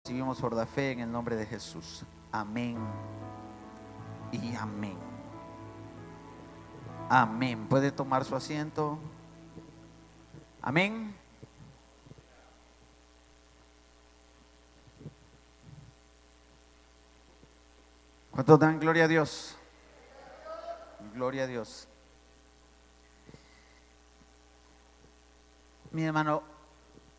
Recibimos por la fe en el nombre de Jesús. Amén y amén. Amén. ¿Puede tomar su asiento? Amén. ¿Cuántos dan gloria a Dios? Gloria a Dios. Mi hermano,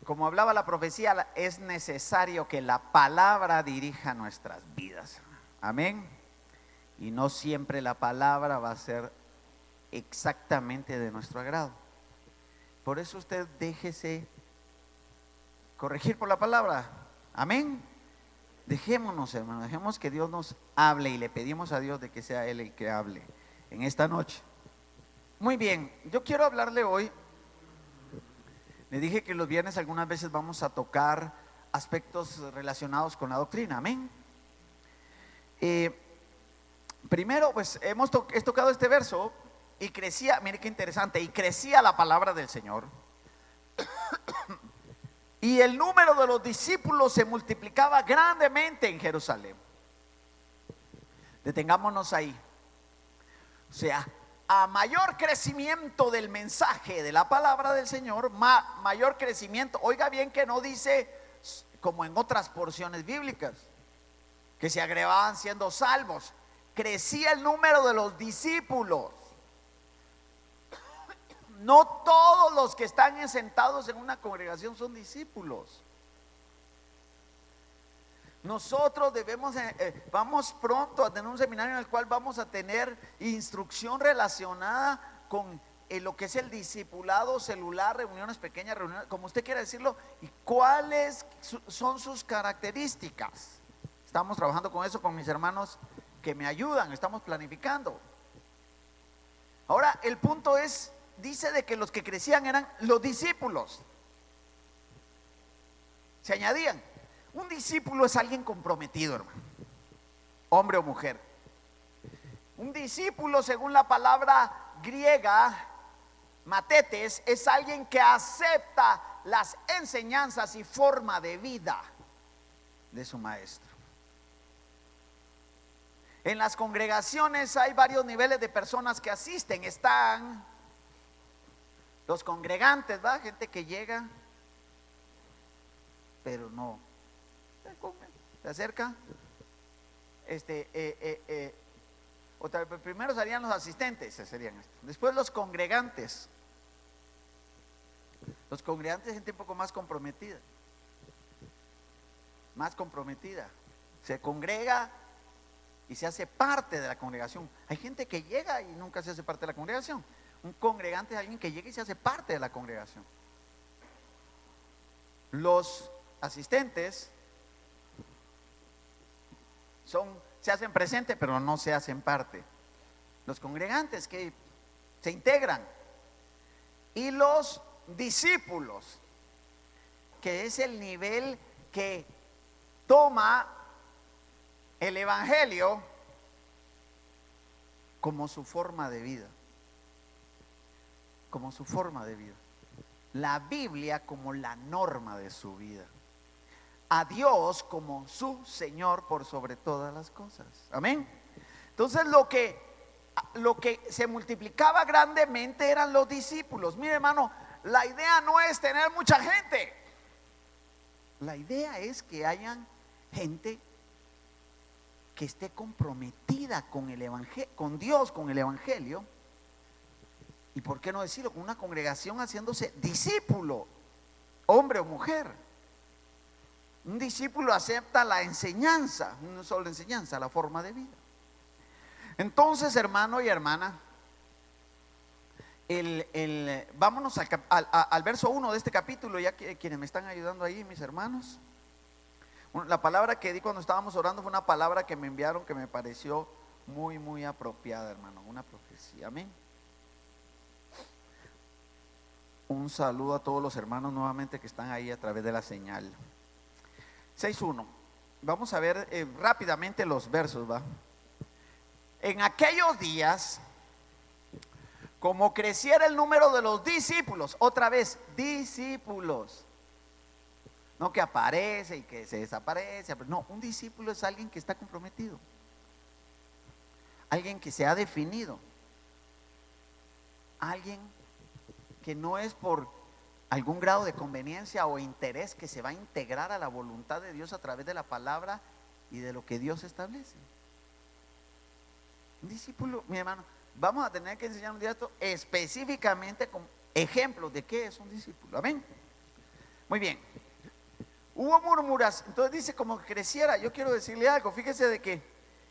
como hablaba la profecía, es necesario que la palabra dirija nuestras vidas. Amén. Y no siempre la palabra va a ser exactamente de nuestro agrado. Por eso usted déjese corregir por la palabra. Amén. Dejémonos, hermano, dejemos que Dios nos hable y le pedimos a Dios de que sea Él el que hable en esta noche. Muy bien, yo quiero hablarle hoy. Le dije que los viernes algunas veces vamos a tocar aspectos relacionados con la doctrina. Amén. Primero, pues he tocado este verso y crecía, mire qué interesante, y crecía la palabra del Señor. Y el número de los discípulos se multiplicaba grandemente en Jerusalén. Detengámonos ahí. O sea, a mayor crecimiento del mensaje de la palabra del Señor, mayor crecimiento. Oiga bien que no dice como en otras porciones bíblicas que se agregaban siendo salvos. Crecía el número de los discípulos. No todos los que están sentados en una congregación son discípulos. Nosotros vamos pronto a tener un seminario en el cual vamos a tener instrucción relacionada con lo que es el discipulado celular, reuniones pequeñas, reuniones, como usted quiera decirlo, y cuáles son sus características. Estamos trabajando con eso con mis hermanos que me ayudan, estamos planificando. Ahora, el punto es, dice de que los que crecían eran los discípulos. Se añadían. Un discípulo es alguien comprometido, hermano, hombre o mujer. Un discípulo, según la palabra griega, matetes, es alguien que acepta las enseñanzas y forma de vida de su maestro. En las congregaciones hay varios niveles de personas que asisten. Están los congregantes, ¿va? Gente que llega, pero no se acerca. Primero serían los asistentes, serían estos. Después los congregantes. Los congregantes, gente un poco más comprometida. Más comprometida. Se congrega y se hace parte de la congregación. Hay gente que llega y nunca se hace parte de la congregación. Un congregante es alguien que llega y se hace parte de la congregación. Los asistentes se hacen presentes, pero no se hacen parte. Los congregantes que se integran. Y los discípulos, que es el nivel que toma el evangelio como su forma de vida. Como su forma de vida. La Biblia como la norma de su vida. A Dios como su Señor por sobre todas las cosas. Amén. Entonces lo que se multiplicaba grandemente eran los discípulos. Mire, hermano, la idea no es tener mucha gente. La idea es que hayan gente que esté comprometida con el evangelio, con Dios, con el evangelio. Y por qué no decirlo, con una congregación haciéndose discípulo, hombre o mujer. Un discípulo acepta la enseñanza, no solo la enseñanza, la forma de vida. Entonces, hermano y hermana, vámonos al verso 1 de este capítulo, ya que quienes me están ayudando ahí, mis hermanos. La palabra que di cuando estábamos orando fue una palabra que me enviaron que me pareció muy, muy apropiada, hermano, una profecía. Amén. Un saludo a todos los hermanos nuevamente que están ahí a través de la señal. 6:1. Vamos a ver rápidamente los versos, ¿va? En aquellos días, como creciera el número de los discípulos, otra vez, discípulos. No que aparece y que se desaparece. No, un discípulo es alguien que está comprometido, alguien que se ha definido, alguien que no es por algún grado de conveniencia o interés, que se va a integrar a la voluntad de Dios a través de la palabra y de lo que Dios establece. Un discípulo, mi hermano, vamos a tener que enseñar un día esto específicamente con ejemplos de qué es un discípulo. Amén. Muy bien. Hubo murmuras, entonces dice como que creciera. Yo quiero decirle algo, fíjese de que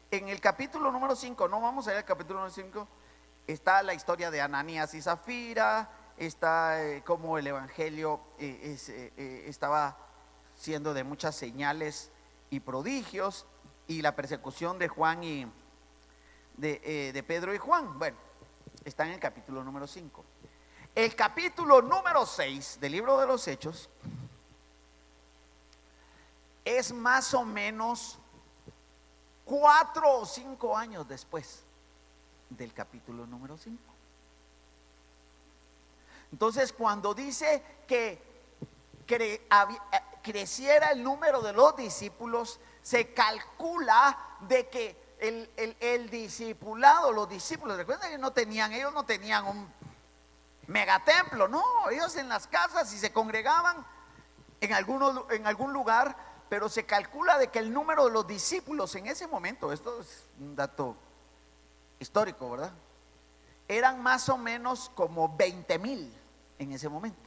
en el capítulo número 5, no vamos a ir al capítulo número 5, está la historia de Ananías y Zafira, está como el evangelio estaba siendo de muchas señales y prodigios, y la persecución de Juan y de Pedro y Juan. Bueno, está en el capítulo número 5. El capítulo número 6 del libro de los Hechos es más o menos 4 o 5 años después del capítulo número 5. Entonces, cuando dice que creciera el número de los discípulos, se calcula de que el discipulado, los discípulos, recuerden que ellos no tenían un megatemplo, no, ellos en las casas y se congregaban en algún lugar, pero se calcula de que el número de los discípulos en ese momento, esto es un dato histórico, ¿verdad? Eran más o menos como 20,000 en ese momento.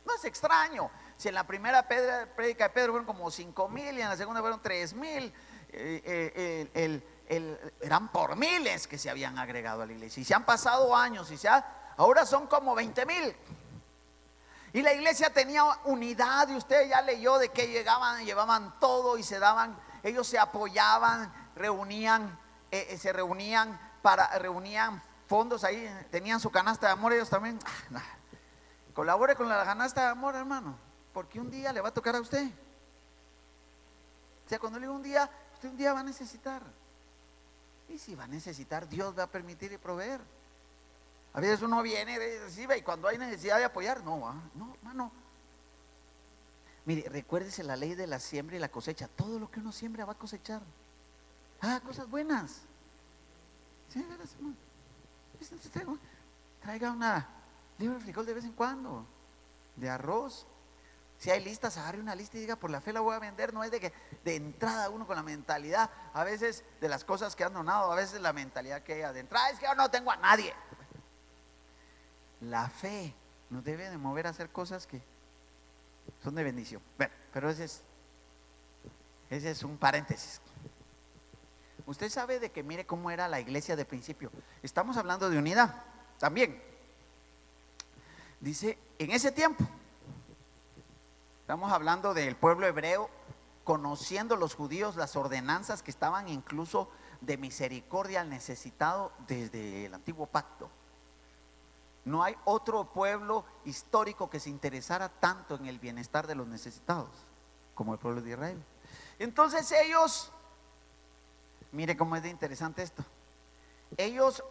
No es extraño, si en la primera prédica de Pedro fueron como 5,000 y en la segunda fueron 3,000, eran por miles que se habían agregado a la iglesia. Y se han pasado años ahora son como 20,000. Y la iglesia tenía unidad, y usted ya leyó de que llevaban todo y se daban, ellos se apoyaban, se reunían fondos ahí, tenían su canasta de amor ellos también. Colabore con la canasta de amor, hermano, porque un día le va a tocar a usted. O sea, cuando le digo un día, usted un día va a necesitar. Y si va a necesitar, Dios va a permitir y proveer. A veces uno viene, recibe, y cuando hay necesidad de apoyar, no, hermano. Mire, recuérdese la ley de la siembra y la cosecha. Todo lo que uno siembra va a cosechar. Cosas buenas. Sí, verás, hermano. Traiga una libra de frijol de vez en cuando, de arroz. Si hay listas, agarre una lista y diga: por la fe la voy a vender. No es de que de entrada uno con la mentalidad, a veces de las cosas que han donado, a veces la mentalidad que hay de entrada es que yo no tengo a nadie. La fe nos debe de mover a hacer cosas que son de bendición. Bueno, pero ese es un paréntesis. Usted sabe de que, mire cómo era la iglesia de principio. Estamos hablando de unidad también. Dice, en ese tiempo, estamos hablando del pueblo hebreo, conociendo los judíos las ordenanzas que estaban incluso de misericordia al necesitado desde el antiguo pacto. No hay otro pueblo histórico que se interesara tanto en el bienestar de los necesitados como el pueblo de Israel. Entonces ellos, mire cómo es de interesante esto. Ellos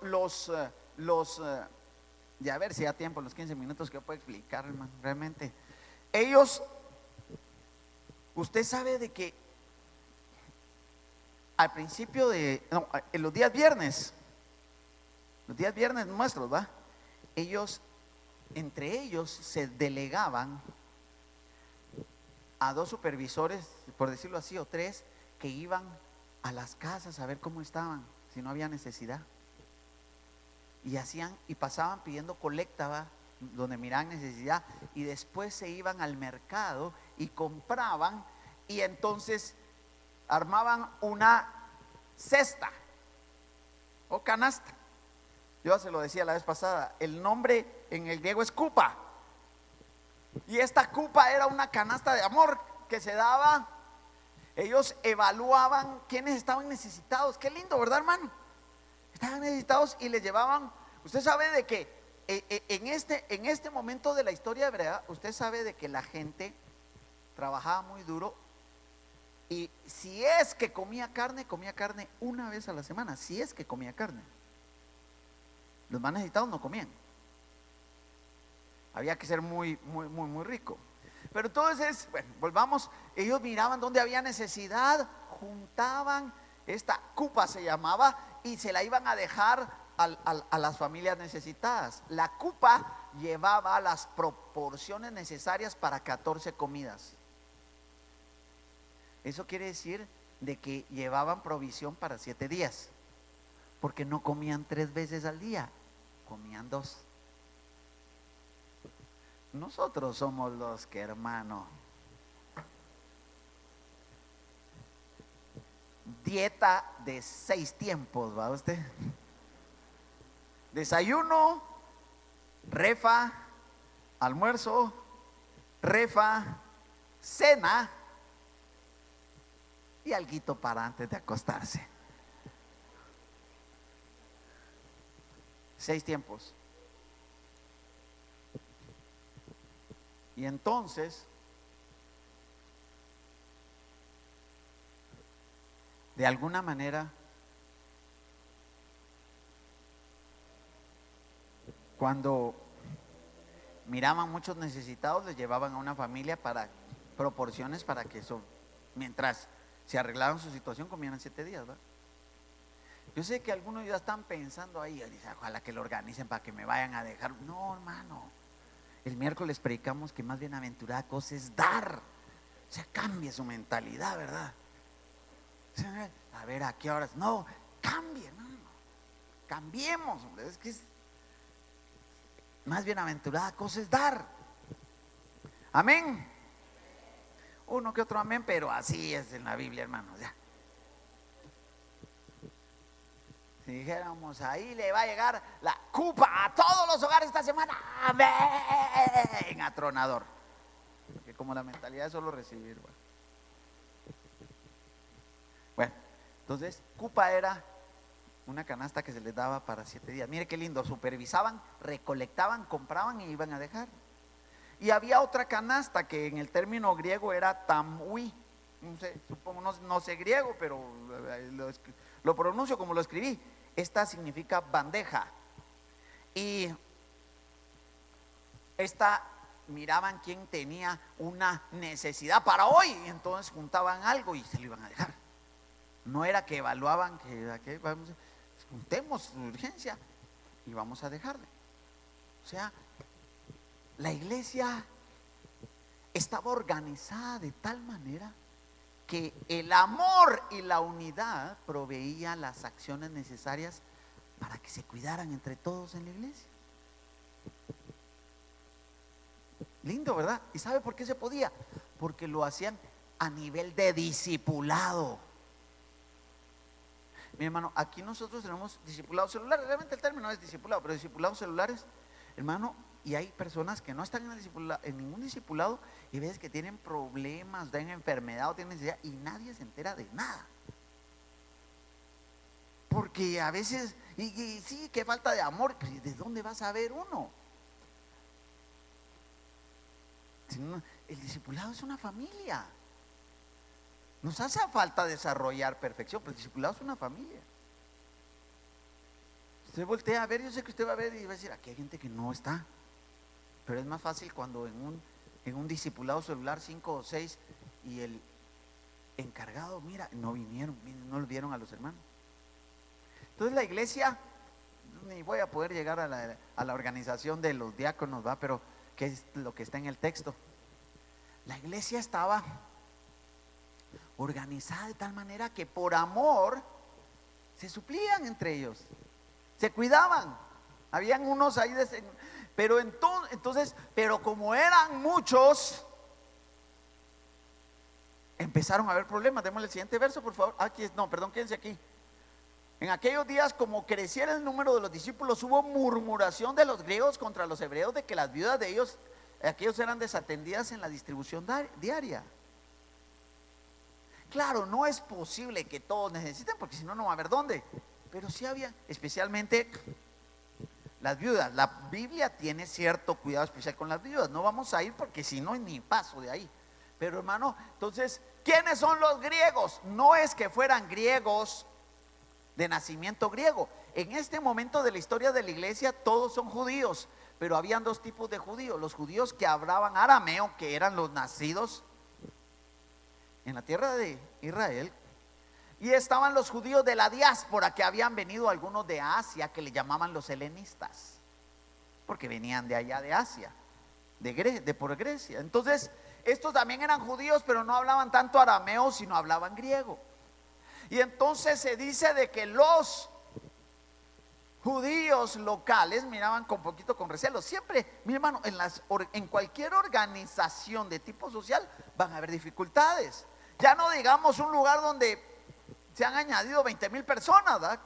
ya a ver si da tiempo en los 15 minutos que puedo explicar, hermano. Realmente, usted sabe de que al principio en los días viernes nuestros, ¿va? Entre ellos se delegaban a 2 supervisores, por decirlo así, o 3, que iban a las casas a ver cómo estaban, si no había necesidad. Y pasaban pidiendo colecta, ¿va? Donde miraban necesidad, y después se iban al mercado y compraban, y entonces armaban una cesta o canasta. Yo se lo decía la vez pasada, el nombre en el griego es cupa, y esta cupa era una canasta de amor que se daba. Ellos evaluaban quiénes estaban necesitados. Qué lindo, ¿verdad, hermano? Estaban necesitados y les llevaban. Usted sabe de que en este momento de la historia hebrea, usted sabe de que la gente trabajaba muy duro, y si es que comía carne una vez a la semana. Si es que comía carne, los más necesitados no comían. Había que ser muy, muy, muy, muy rico. Pero entonces, bueno, volvamos, ellos miraban donde había necesidad, juntaban, esta cupa se llamaba, y se la iban a dejar a las familias necesitadas. La cupa llevaba las proporciones necesarias para 14 comidas. Eso quiere decir de que llevaban provisión para 7 días, porque no comían 3 veces al día, comían 2. Nosotros somos los que, hermano, dieta de 6 tiempos, ¿va usted? Desayuno, refa, almuerzo, refa, cena y alguito para antes de acostarse. 6 tiempos. Y entonces, de alguna manera, cuando miraban muchos necesitados, les llevaban a una familia para proporciones para que eso, mientras se arreglaban su situación, comieran 7 días, ¿verdad? Yo sé que algunos ya están pensando ahí, dicen, ojalá que lo organicen para que me vayan a dejar. No, hermano. El miércoles predicamos que más bienaventurada cosa es dar. O sea, cambie su mentalidad, ¿verdad? O sea, a ver, ¿a qué horas? No, cambie, no. Cambiemos, hombre. Es que más bienaventurada cosa es dar. Amén. Uno que otro amén, pero así es en la Biblia, hermanos. Ya. Si dijéramos, ahí le va a llegar la cupa a todos los hogares esta semana, amén, atronador. Porque como la mentalidad es solo recibir. Bueno, entonces cupa era una canasta que se les daba para 7 días. Mire qué lindo, supervisaban, recolectaban, compraban y iban a dejar. Y había otra canasta que en el término griego era tamui. No sé, supongo, no sé griego, pero lo pronuncio como lo escribí. Esta significa bandeja. Y esta miraban quién tenía una necesidad para hoy, y entonces juntaban algo y se lo iban a dejar. No era que evaluaban que vamos, juntemos urgencia y vamos a dejarle. O sea, la iglesia estaba organizada de tal manera que el amor y la unidad proveían las acciones necesarias para que se cuidaran entre todos en la iglesia. Lindo, ¿verdad? ¿Y sabe por qué se podía? Porque lo hacían a nivel de discipulado. Mi hermano, aquí nosotros tenemos discipulados celulares. Realmente el término es discipulado, pero discipulados celulares, hermano. Y hay personas que no están en ningún discipulado y ves que tienen problemas, tienen enfermedad o tienen necesidad y nadie se entera de nada. Porque a veces, y sí, que falta de amor, ¿de dónde vas a ver uno? El discipulado es una familia. Nos hace falta desarrollar perfección, pero el discipulado es una familia. Usted voltea a ver, yo sé que usted va a ver y va a decir, aquí hay gente que no está. Pero es más fácil cuando en un discipulado celular 5 o 6 y el encargado, mira, no vinieron, no lo vieron a los hermanos. Entonces la iglesia, ni voy a poder llegar a la organización de los diáconos, ¿va? Pero ¿qué es lo que está en el texto? La iglesia estaba organizada de tal manera que por amor se suplían entre ellos, se cuidaban. Habían unos ahí pero entonces, pero como eran muchos, empezaron a haber problemas. Démosle el siguiente verso, por favor. Quédense aquí. En aquellos días, como creciera el número de los discípulos, hubo murmuración de los griegos contra los hebreos de que las viudas de ellos, aquellos eran desatendidas en la distribución diaria. Claro, no es posible que todos necesiten, porque si no, no va a haber dónde. Pero sí había, especialmente las viudas. La Biblia tiene cierto cuidado especial con las viudas. No vamos a ir porque si no, ni paso de ahí. Pero hermano, entonces, ¿quiénes son los griegos? No es que fueran griegos de nacimiento griego. En este momento de la historia de la iglesia, todos son judíos. Pero habían dos tipos de judíos: los judíos que hablaban arameo, que eran los nacidos en la tierra de Israel, y estaban los judíos de la diáspora, que habían venido algunos de Asia, que le llamaban los helenistas, porque venían de allá de Asia, de por Grecia. Entonces estos también eran judíos, pero no hablaban tanto arameo, sino hablaban griego. Y entonces se dice de que los judíos locales miraban con poquito con recelo. Siempre, mi hermano, en cualquier organización de tipo social van a haber dificultades. Ya no digamos un lugar donde se han añadido 20,000 personas, ¿verdad?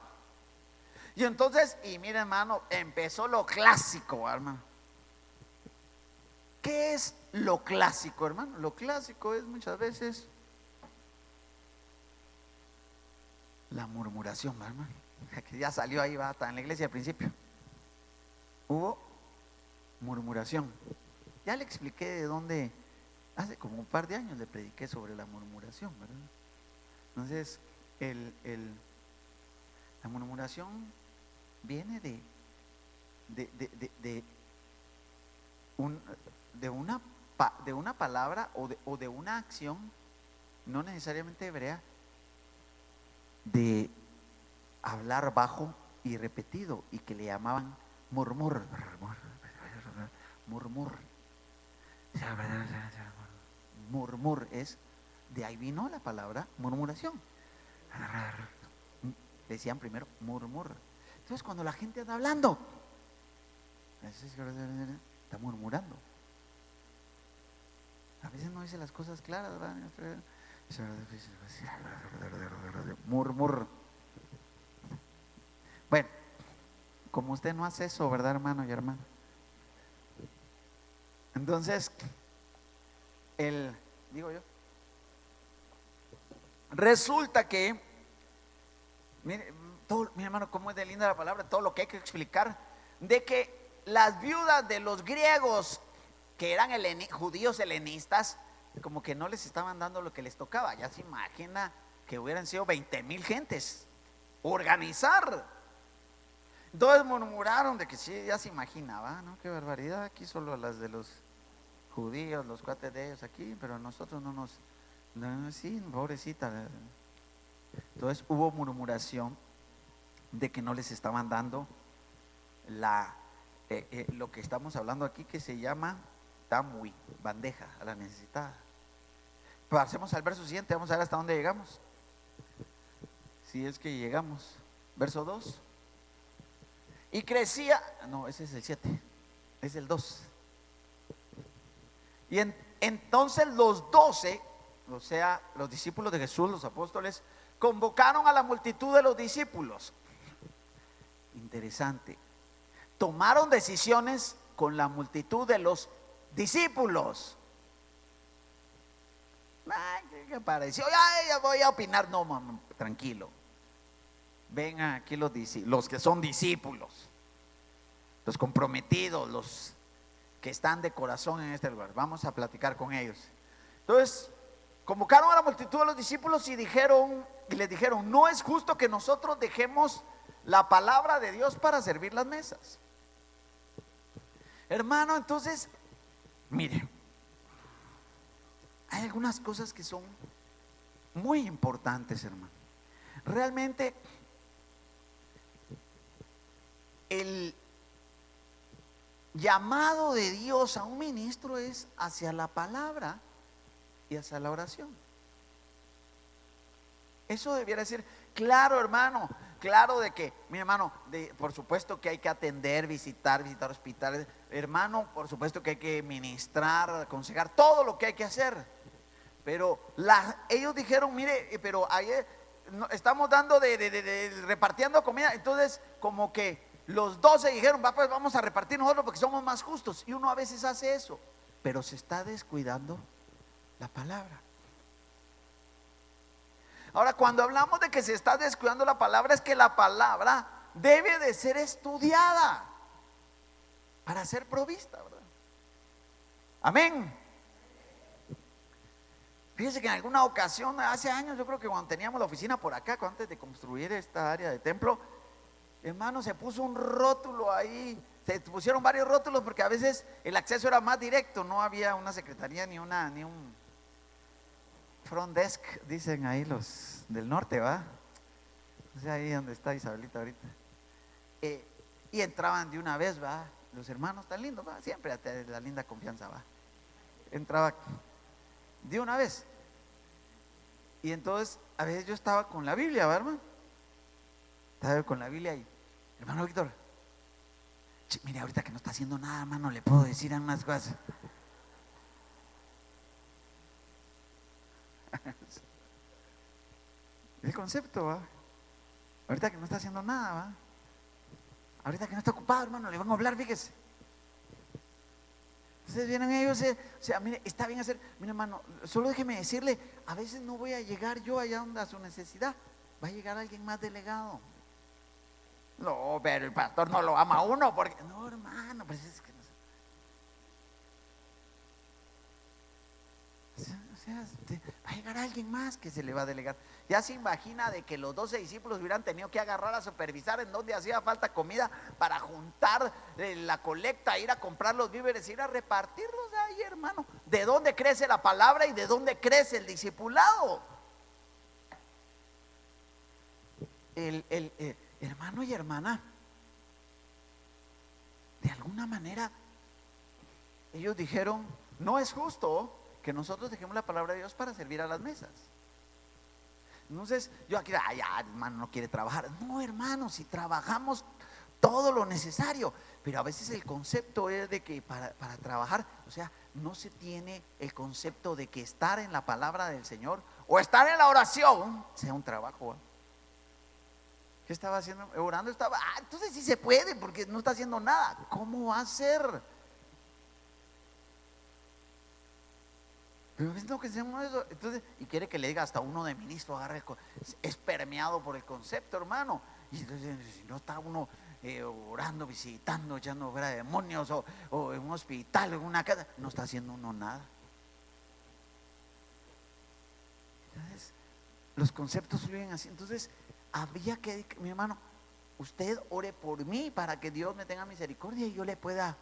Y entonces, y mira, hermano, empezó lo clásico, hermano. ¿Qué es lo clásico, hermano? Lo clásico es muchas veces la murmuración, hermano. Que ya salió ahí, va, está en la iglesia al principio. Hubo murmuración. Ya le expliqué de dónde, hace como un par de años le prediqué sobre la murmuración, ¿verdad? Entonces, la murmuración viene de una palabra o de una acción, no necesariamente hebrea, de hablar bajo y repetido, y que le llamaban murmur. Murmur es, de ahí vino la palabra murmuración. Decían primero murmur. Entonces cuando la gente anda hablando, está murmurando. A veces no dice las cosas claras, ¿verdad? Murmur. Bueno, como usted no hace eso, ¿verdad, hermano y hermana? Entonces, digo yo, resulta que, mire, mi hermano, cómo es de linda la palabra, todo lo que hay que explicar, de que las viudas de los griegos, que eran judíos helenistas, como que no les estaban dando lo que les tocaba. Ya se imagina que hubieran sido 20,000 gentes, organizar. Entonces murmuraron de que sí, ya se imaginaba, ¿no? Qué barbaridad, aquí solo las de los judíos, los cuates de ellos aquí, pero nosotros no, sí, pobrecita. Entonces hubo murmuración de que no les estaban dando lo que estamos hablando aquí, que se llama tamui, bandeja a la necesitada. Pasemos al verso siguiente, vamos a ver hasta dónde llegamos, si es que llegamos. Verso 2. Y crecía, no, ese es el 7, es el 2. Y entonces los 12, o sea, los discípulos de Jesús, los apóstoles, convocaron a la multitud de los discípulos. Interesante. Tomaron decisiones con la multitud de los discípulos. ¿Qué pareció? Ya voy a opinar. No, mamá, tranquilo. Vengan aquí los que son discípulos, los comprometidos, los que están de corazón en este lugar. Vamos a platicar con ellos. Entonces, convocaron a la multitud de los discípulos y les dijeron: no es justo que nosotros dejemos la palabra de Dios para servir las mesas. Hermano, entonces, mire, hay algunas cosas que son muy importantes, hermano. Realmente el llamado de Dios a un ministro es hacia la palabra y hacia la oración. Eso debiera ser claro, hermano. Claro de que, mi hermano, por supuesto que hay que atender, visitar hospitales. Hermano, por supuesto que hay que ministrar, aconsejar, todo lo que hay que hacer. Pero ellos dijeron: mire, pero ayer estamos dando repartiendo comida. Entonces, como que los 12 dijeron: va, pues vamos a repartir nosotros porque somos más justos. Y uno a veces hace eso, pero se está descuidando la palabra. Ahora, cuando hablamos de que se está descuidando la palabra, es que la palabra debe de ser estudiada para ser provista, ¿verdad? Amén. Fíjense que en alguna ocasión, hace años, yo creo que cuando teníamos la oficina por acá, antes de construir esta área de templo, hermano, se puso un rótulo ahí, te pusieron varios rótulos porque a veces el acceso era más directo, no había una secretaría ni un front desk, dicen ahí los del norte, ¿va? O sea, ahí donde está Isabelita ahorita. Y entraban de una vez, ¿va? Los hermanos tan lindos, ¿va? Siempre la linda confianza, ¿va? Entraba de una vez. Y entonces, a veces yo estaba con la Biblia, ¿va, hermano? Estaba con la Biblia y, hermano Víctor, mire, ahorita que no está haciendo nada, hermano, le puedo decir unas cosas. El concepto, ¿va? Ahorita que no está haciendo nada, ¿va? Ahorita que no está ocupado, hermano, le van a hablar, fíjese. Entonces vienen ellos, o sea, mire, está bien hacer, mire, hermano, solo déjeme decirle, a veces no voy a llegar yo allá donde a su necesidad, va a llegar alguien más delegado. No, pero el pastor no lo ama a uno, porque, no, hermano, pues es que no sé. O sea, va a llegar alguien más que se le va a delegar. Ya se imagina de que los 12 discípulos hubieran tenido que agarrar a supervisar en donde hacía falta comida para juntar la colecta, ir a comprar los víveres, ir a repartirlos ahí, hermano. ¿De dónde crece la palabra y de dónde crece el discipulado? Hermano y hermana, de alguna manera ellos dijeron, no es justo que nosotros dejemos la palabra de Dios para servir a las mesas. Entonces yo aquí, ya, hermano, no quiere trabajar. No, hermano, si trabajamos todo lo necesario, pero a veces el concepto es de que para trabajar, o sea, no se tiene el concepto de que estar en la palabra del Señor o estar en la oración sea un trabajo. ¿Qué estaba haciendo? Orando estaba, entonces sí se puede porque no está haciendo nada. ¿Cómo va a ser? Pero es lo que hacemos eso. Entonces, y quiere que le diga hasta uno de ministro, agarre, es permeado por el concepto, hermano. Y entonces, si no está uno orando, visitando, echando fuera de demonios, o en un hospital, en una casa, no está haciendo uno nada. Entonces, los conceptos fluyen así. Entonces, había que, mi hermano, usted ore por mí para que Dios me tenga misericordia y yo le pueda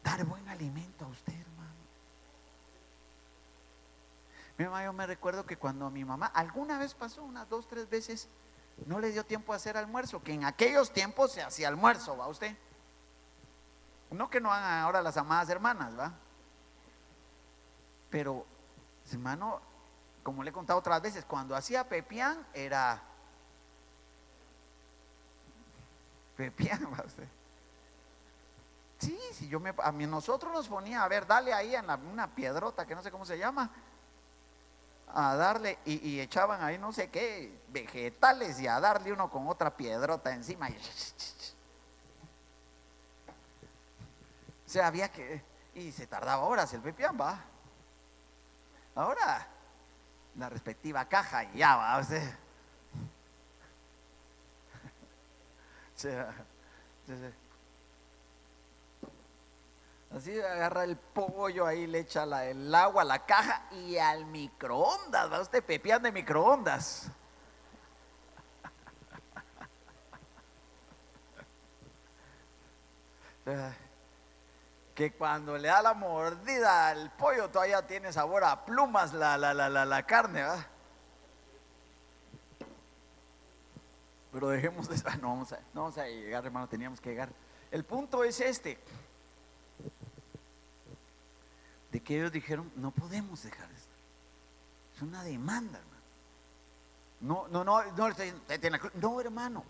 dar buen alimento a usted, hermano. Mi mamá, yo me recuerdo que cuando mi mamá alguna vez pasó, unas 2, 3 veces, no le dio tiempo a hacer almuerzo, que en aquellos tiempos se hacía almuerzo, ¿va usted? No que no hagan ahora las amadas hermanas, ¿va? Pero, hermano, como le he contado otras veces, cuando hacía pepián era pepián, ¿va usted? Sí, si yo a mí nosotros nos ponía, a ver, dale ahí en una piedrota que no sé cómo se llama, a darle y echaban ahí no sé qué vegetales y a darle uno con otra piedrota encima. O sea, había que, y se tardaba horas el pepián, va. Ahora la respectiva caja y ya va usted. O sea, así agarra el pollo, ahí le echa el agua a la caja y al microondas, va usted pepián de microondas. Que cuando le da la mordida al pollo todavía tiene sabor a plumas la carne, ¿verdad? Pero dejemos de eso, no vamos a llegar, hermano, teníamos que llegar. El punto es este, de que ellos dijeron, no podemos dejar esto. Es una demanda, hermano. No, hermano.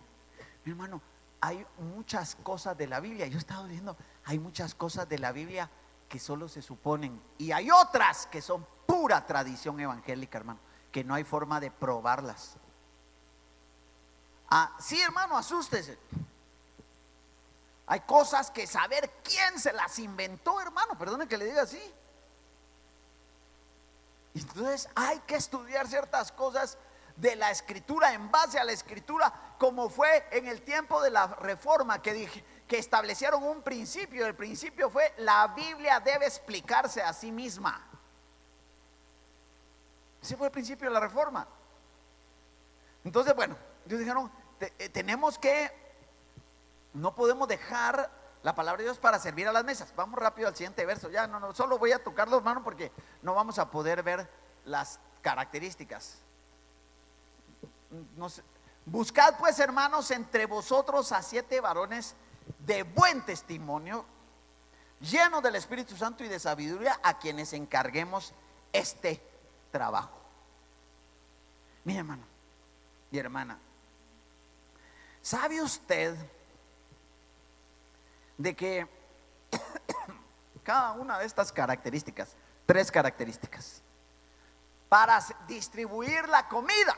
Mi hermano, hay muchas cosas de la Biblia. Yo estaba diciendo, hay muchas cosas de la Biblia que solo se suponen. Y hay otras que son pura tradición evangélica, hermano, que no hay forma de probarlas. Sí, hermano, asústese. Hay cosas que saber quién se las inventó, hermano, perdone que le diga así. Entonces hay que estudiar ciertas cosas de la escritura, en base a la escritura, como fue en el tiempo de la reforma, que establecieron un principio. El principio fue: la Biblia debe explicarse a sí misma. Ese fue el principio de la reforma. Entonces, bueno, ellos dijeron, tenemos que no podemos dejar la palabra de Dios para servir a las mesas. Vamos rápido al siguiente verso. Ya no, solo voy a tocar los manos porque no vamos a poder ver las características. No sé. Buscad pues, hermanos, entre vosotros a 7 varones de buen testimonio, llenos del Espíritu Santo y de sabiduría, a quienes encarguemos este trabajo. Mi hermano y hermana, ¿sabe usted de que cada una de estas características, 3 características, para distribuir la comida?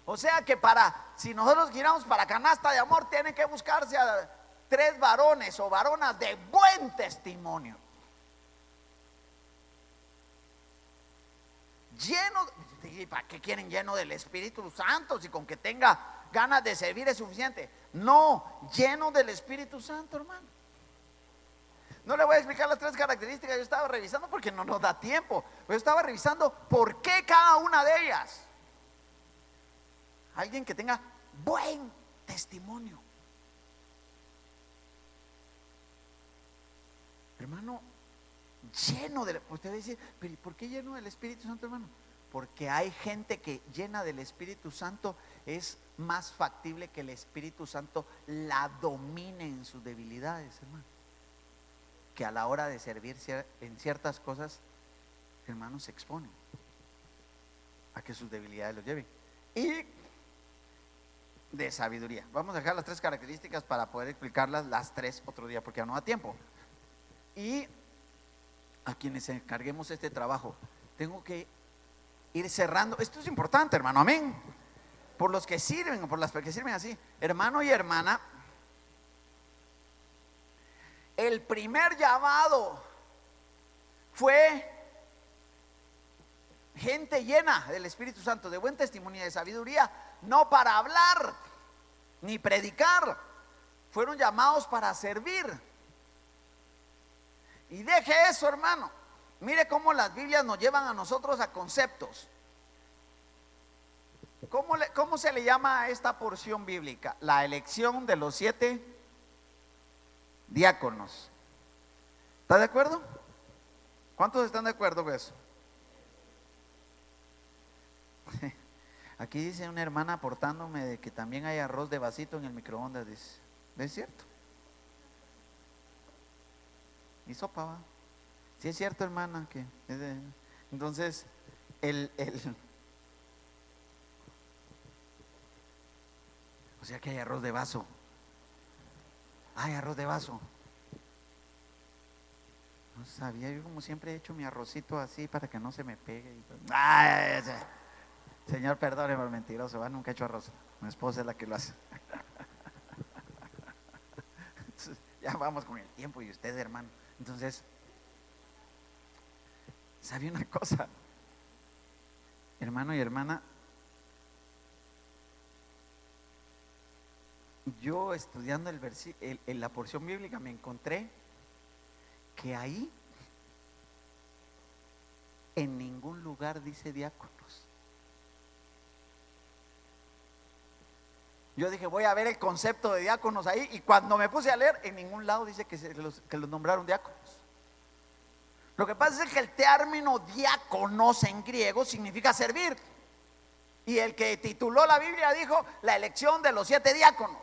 O sea que si nosotros giramos para canasta de amor, tiene que buscarse a 3 varones o varonas de buen testimonio, lleno. ¿Para qué quieren lleno del Espíritu Santo? Si con que tenga ganas de servir es suficiente. No, lleno del Espíritu Santo, hermano. No le voy a explicar las 3 características. Yo estaba revisando porque no nos da tiempo. Yo estaba revisando por qué cada una de ellas. Alguien que tenga buen testimonio. Hermano, lleno de... Usted dice, pero ¿por qué lleno del Espíritu Santo, hermano? Porque hay gente que llena del Espíritu Santo es más factible que el Espíritu Santo la domine en sus debilidades, hermano. Que a la hora de servir en ciertas cosas, hermano, se expone a que sus debilidades los lleven. Y de sabiduría. Vamos a dejar las 3 características para poder explicarlas las 3 otro día, porque ya no da tiempo. Y a quienes encarguemos este trabajo, tengo que ir cerrando. Esto es importante, hermano, amén. Por los que sirven o por las que sirven así, hermano y hermana, el primer llamado fue gente llena del Espíritu Santo, de buen testimonio y de sabiduría, no para hablar ni predicar. Fueron llamados para servir. Y deje eso, hermano. Mire cómo las Biblias nos llevan a nosotros a conceptos. ¿Cómo se le llama a esta porción bíblica? La elección de los 7 diáconos. ¿Está de acuerdo? ¿Cuántos están de acuerdo con eso? Aquí dice una hermana aportándome de que también hay arroz de vasito en el microondas, dice. ¿Es cierto? Y sopa, ¿va? Sí es cierto, hermana, que entonces o sea que hay arroz de vaso. Hay arroz de vaso. No sabía, yo como siempre he hecho mi arrocito así para que no se me pegue. Ay, señor, perdone por mentiroso, ¿va? Nunca he hecho arroz. Mi esposa es la que lo hace. Entonces, ya vamos con el tiempo y usted, hermano. Entonces, ¿sabe una cosa? Hermano y hermana, yo estudiando la porción bíblica me encontré que ahí en ningún lugar dice diáconos. Yo dije, voy a ver el concepto de diáconos ahí, y cuando me puse a leer, en ningún lado dice que los nombraron diáconos. Lo que pasa es que el término diáconos en griego significa servir, y el que tituló la Biblia dijo la elección de los 7 diáconos.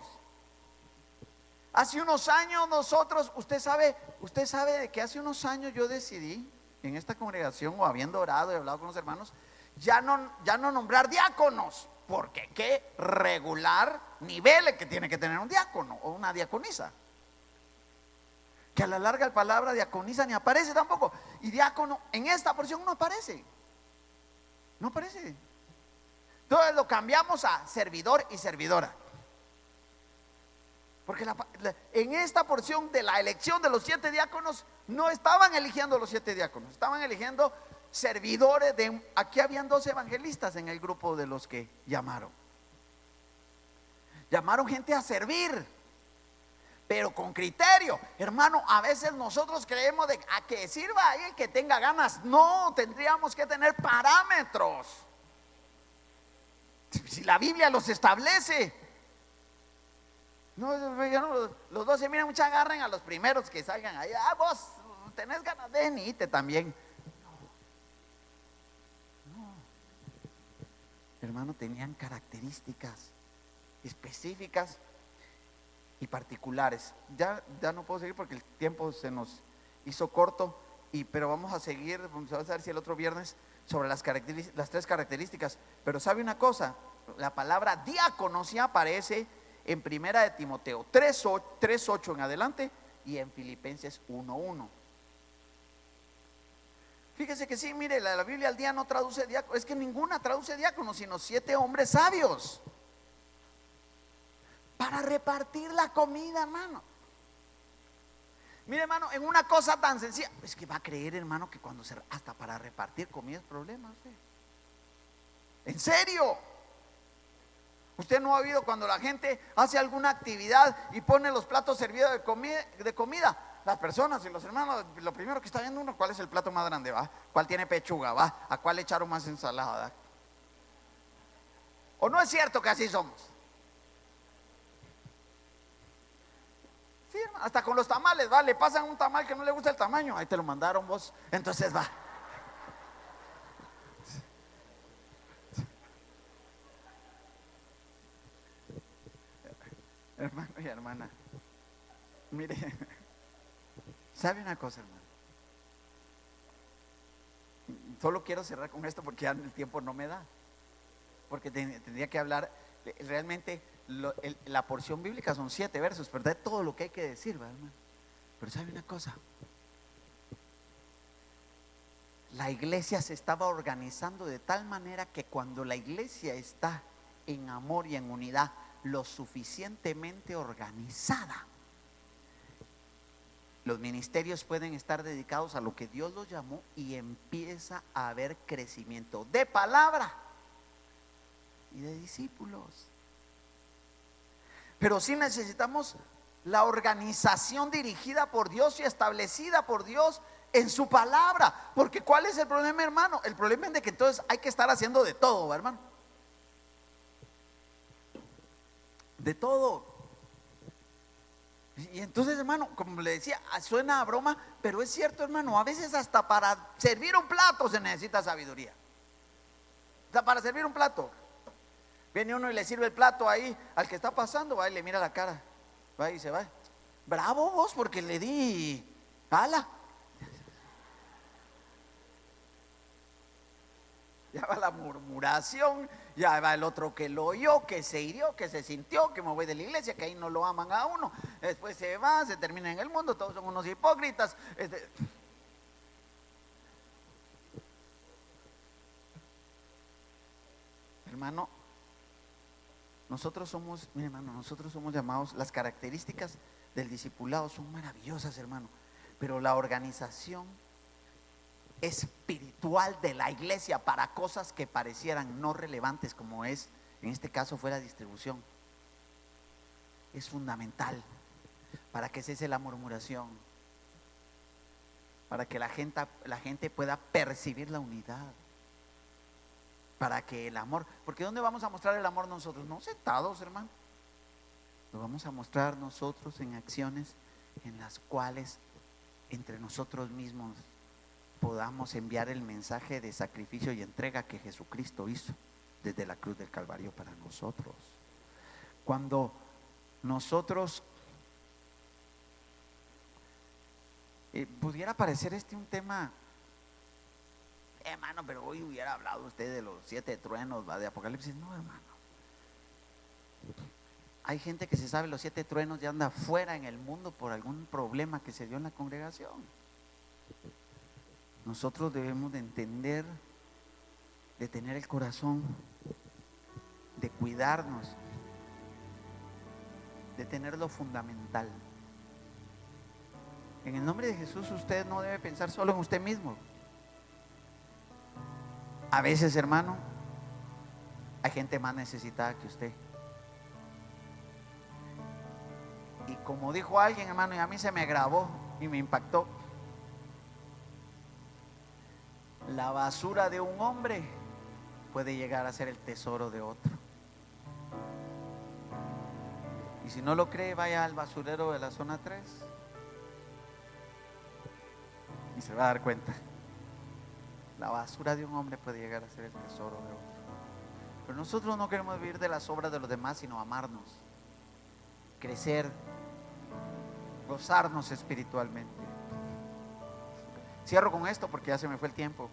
Hace unos años nosotros, usted sabe de que hace unos años yo decidí en esta congregación, o habiendo orado y hablado con los hermanos, ya no nombrar diáconos, porque qué regular nivel que tiene que tener un diácono o una diaconisa, que a la larga la palabra diaconisa ni aparece tampoco, y diácono en esta porción no aparece. Entonces lo cambiamos a servidor y servidora, porque en esta porción de la elección de los 7 diáconos no estaban eligiendo los 7 diáconos, estaban eligiendo servidores. Aquí habían 2 evangelistas en el grupo de los que llamaron gente a servir, pero con criterio. Hermano, a veces nosotros creemos a que sirva ahí el que tenga ganas. No, tendríamos que tener parámetros. Si la Biblia los establece, No, ya no, los 12, mira, mucha agarren a los primeros que salgan ahí. Ah, vos tenés ganas de venirte también. No, hermano, tenían características específicas y particulares. Ya no puedo seguir porque el tiempo se nos hizo corto, pero vamos a seguir, vamos a ver si el otro viernes sobre las tres características. Pero sabe una cosa, la palabra diácono sí aparece en Primera de Timoteo 3:8 en adelante y en Filipenses 1:1. Fíjese que sí, mire, la Biblia al día no traduce diácono, es que ninguna traduce diácono, sino 7 hombres sabios para repartir la comida, hermano. Mire, hermano, en una cosa tan sencilla, es que va a creer, hermano, que cuando hasta para repartir comida es problema, ¿sí? En serio. Usted no ha oído cuando la gente hace alguna actividad y pone los platos servidos de comida. Las personas y los hermanos, lo primero que está viendo uno, ¿cuál es el plato más grande? ¿Va? ¿Cuál tiene pechuga? ¿Va? ¿A cuál le echaron más ensalada? ¿O no es cierto que así somos? Sí, hermano, hasta con los tamales, ¿va? Le pasan un tamal que no le gusta el tamaño, ahí te lo mandaron vos, entonces va. Hermano y hermana, mire, ¿sabe una cosa, hermano? Solo quiero cerrar con esto porque ya el tiempo no me da, porque tendría que hablar realmente. La porción bíblica son 7 versos, pero de todo lo que hay que decir, ¿verdad, hermano? Pero ¿sabe una cosa? La iglesia se estaba organizando de tal manera que cuando la iglesia está en amor y en unidad lo suficientemente organizada, los ministerios pueden estar dedicados a lo que Dios los llamó y empieza a haber crecimiento de palabra y de discípulos. Pero sí necesitamos la organización dirigida por Dios y establecida por Dios en su palabra. Porque ¿cuál es el problema, hermano? El problema es de que entonces hay que estar haciendo de todo, ¿va, hermano? De todo. Y entonces, hermano, como le decía, suena a broma, pero es cierto, hermano, a veces hasta para servir un plato se necesita sabiduría. O sea, para servir un plato. Viene uno y le sirve el plato ahí al que está pasando, va y le mira la cara, va y se va. Bravo vos porque le di ala. Ya va la murmuración, ya va el otro que lo oyó, que se hirió, que se sintió, que me voy de la iglesia, que ahí no lo aman a uno. Después se va, se termina en el mundo, todos son unos hipócritas. Hermano, mire, hermano, nosotros somos llamados, las características del discipulado son maravillosas, hermano, pero la organización espiritual de la iglesia para cosas que parecieran no relevantes, como es, en este caso fue la distribución, es fundamental para que cese la murmuración, para que la gente pueda percibir la unidad, para que el amor, porque ¿dónde vamos a mostrar el amor nosotros? No sentados, hermano. Lo vamos a mostrar nosotros en acciones en las cuales entre nosotros mismos podamos enviar el mensaje de sacrificio y entrega que Jesucristo hizo desde la cruz del Calvario para nosotros. Cuando nosotros pudiera parecer un tema, hermano, pero hoy hubiera hablado usted de los 7 truenos, ¿va? De Apocalipsis. No, hermano. Hay gente que se sabe los 7 truenos y anda fuera en el mundo por algún problema que se dio en la congregación. Nosotros debemos de entender, de tener el corazón, de cuidarnos, de tener lo fundamental. En el nombre de Jesús usted no debe pensar solo en usted mismo. A veces, hermano, hay gente más necesitada que usted. Y como dijo alguien, hermano, y a mí se me grabó y me impactó: la basura de un hombre puede llegar a ser el tesoro de otro. Y si no lo cree, vaya al basurero de la zona 3 y se va a dar cuenta. La basura de un hombre puede llegar a ser el tesoro de otro. Pero nosotros no queremos vivir de las obras de los demás, sino amarnos, crecer, gozarnos espiritualmente. Cierro con esto porque ya se me fue el tiempo.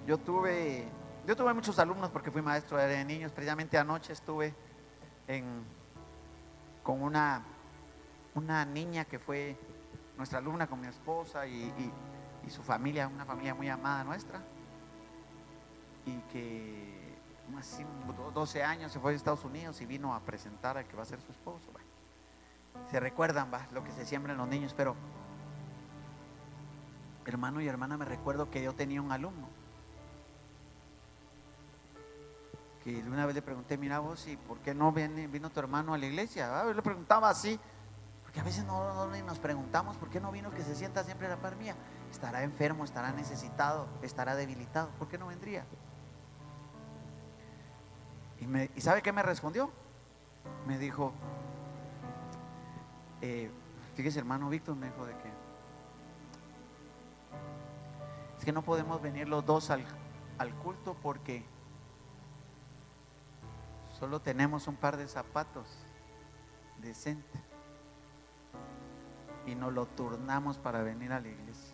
Yo tuve muchos alumnos porque fui maestro de niños. Precisamente anoche estuve con una niña que fue nuestra alumna con mi esposa y su familia, una familia muy amada nuestra, y que así 12 años se fue a Estados Unidos y vino a presentar al que va a ser su esposo. Bueno, se recuerdan lo que se siembra en los niños. Pero hermano y hermana, me recuerdo que yo tenía un alumno que una vez le pregunté: mira vos, ¿y por qué no vino tu hermano a la iglesia? Yo le preguntaba así, porque a veces no nos preguntamos por qué no vino, que se sienta siempre a la par mía. Estará enfermo, estará necesitado, estará debilitado, ¿por qué no vendría? ¿Y sabe qué me respondió? Me dijo, fíjese hermano Víctor, me dijo, de que es que no podemos venir los dos al culto porque solo tenemos un par de zapatos decentes y nos lo turnamos para venir a la iglesia.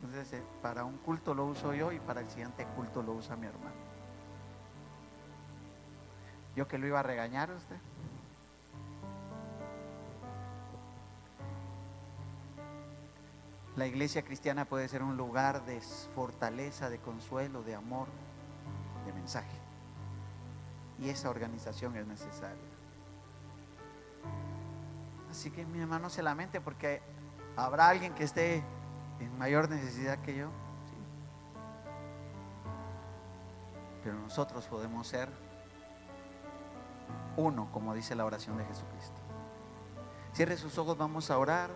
Entonces, para un culto lo uso yo y para el siguiente culto lo usa mi hermano. ¿Yo que lo iba a regañar a usted? La iglesia cristiana puede ser un lugar de fortaleza, de consuelo, de amor, de mensaje. Y esa organización es necesaria. Así que mi hermano, se lamente porque habrá alguien que esté en mayor necesidad que yo, ¿sí? Pero nosotros podemos ser uno, como dice la oración de Jesucristo. Cierre sus ojos, vamos a orar.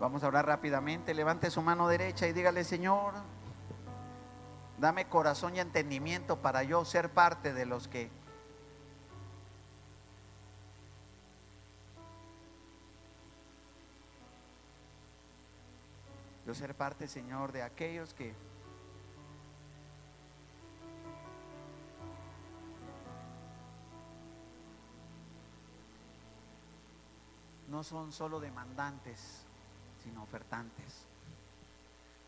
Vamos a orar rápidamente. Levante su mano derecha y dígale: Señor, dame corazón y entendimiento para yo ser parte de los que ser parte, Señor, de aquellos que no son solo demandantes, sino ofertantes.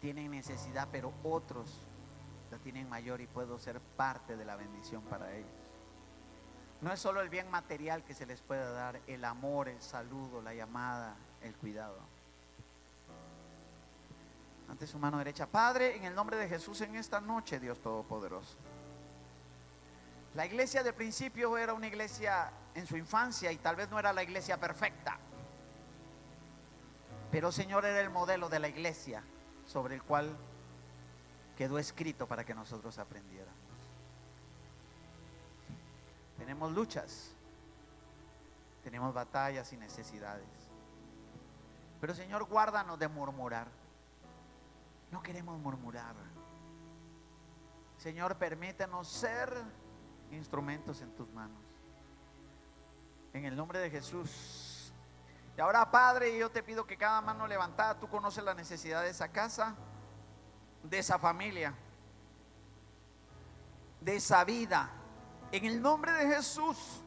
Tienen necesidad, pero otros la tienen mayor y puedo ser parte de la bendición para ellos. No es solo el bien material que se les puede dar, el amor, el saludo, la llamada, el cuidado. Ante su mano derecha. Padre, en el nombre de Jesús, en esta noche, Dios Todopoderoso, la iglesia del principio era una iglesia en su infancia y tal vez no era la iglesia perfecta, pero Señor, era el modelo de la iglesia sobre el cual quedó escrito para que nosotros aprendiéramos. Tenemos luchas, tenemos batallas y necesidades, pero Señor, guárdanos de murmurar. No queremos murmurar. Señor, permítenos ser instrumentos en tus manos, en el nombre de Jesús. Y ahora, Padre, yo te pido que cada mano levantada, tú conoces la necesidad de esa casa, de esa familia, de esa vida, en el nombre de Jesús.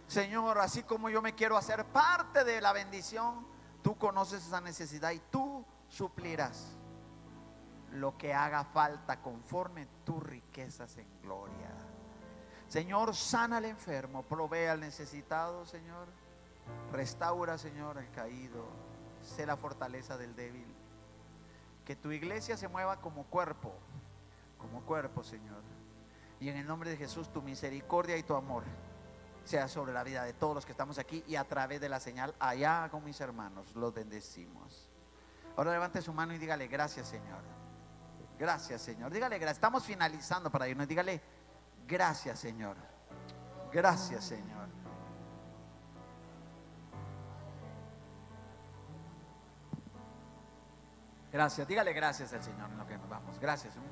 Señor, así como yo me quiero hacer parte de la bendición, tú conoces esa necesidad y tú suplirás lo que haga falta conforme tus riquezas en gloria. Señor, sana al enfermo, provee al necesitado, Señor. Restaura, Señor, al caído. Sé la fortaleza del débil. Que tu iglesia se mueva como cuerpo, Señor. Y en el nombre de Jesús, tu misericordia y tu amor sea sobre la vida de todos los que estamos aquí y a través de la señal allá con mis hermanos. Los bendecimos. Ahora levante su mano y dígale: gracias, Señor. Gracias, Señor. Dígale gracias. Estamos finalizando para irnos. Dígale: gracias, Señor. Gracias, Señor. Gracias, dígale gracias al Señor en lo que nos vamos. Gracias, Señor.